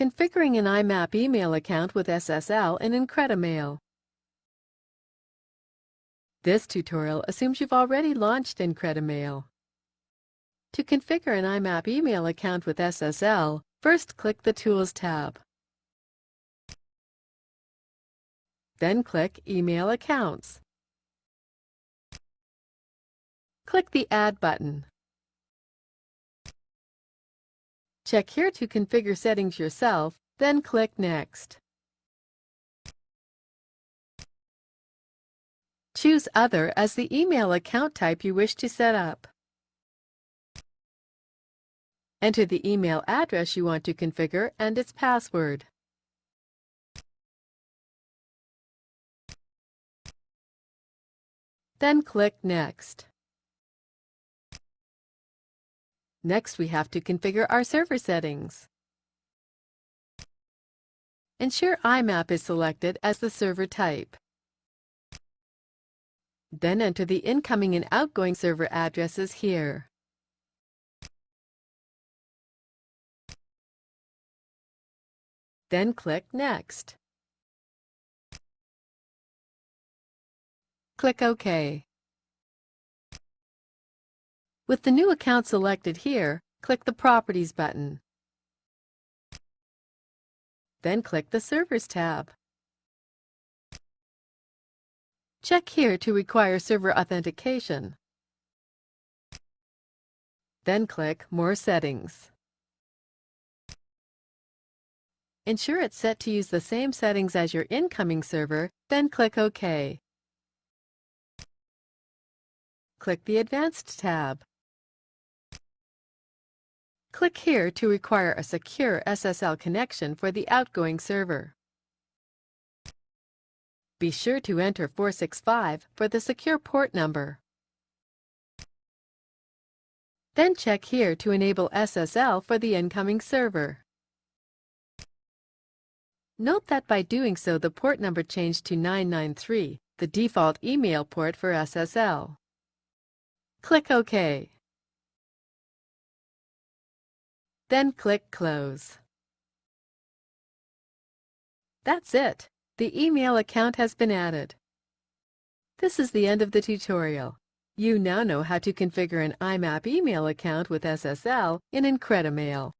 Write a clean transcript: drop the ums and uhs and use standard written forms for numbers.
Configuring an IMAP email account with SSL in IncrediMail. This tutorial assumes you've already launched IncrediMail. To configure an IMAP email account with SSL, first click the Tools tab. Then click Email Accounts. Click the Add button. Check here to configure settings yourself, then click Next. Choose Other as the email account type you wish to set up. Enter the email address you want to configure and its password. Then click Next. Next, we have to configure our server settings. Ensure IMAP is selected as the server type. Then enter the incoming and outgoing server addresses here. Then click Next. Click OK. With the new account selected here, click the Properties button. Then click the Servers tab. Check here to require server authentication. Then click More Settings. Ensure it's set to use the same settings as your incoming server, then click OK. Click the Advanced tab. Click here to require a secure SSL connection for the outgoing server. Be sure to enter 465 for the secure port number. Then check here to enable SSL for the incoming server. Note that by doing so, the port number changed to 993, the default email port for SSL. Click OK. Then click Close. That's it. The email account has been added. This is the end of the tutorial. You now know how to configure an IMAP email account with SSL in IncrediMail.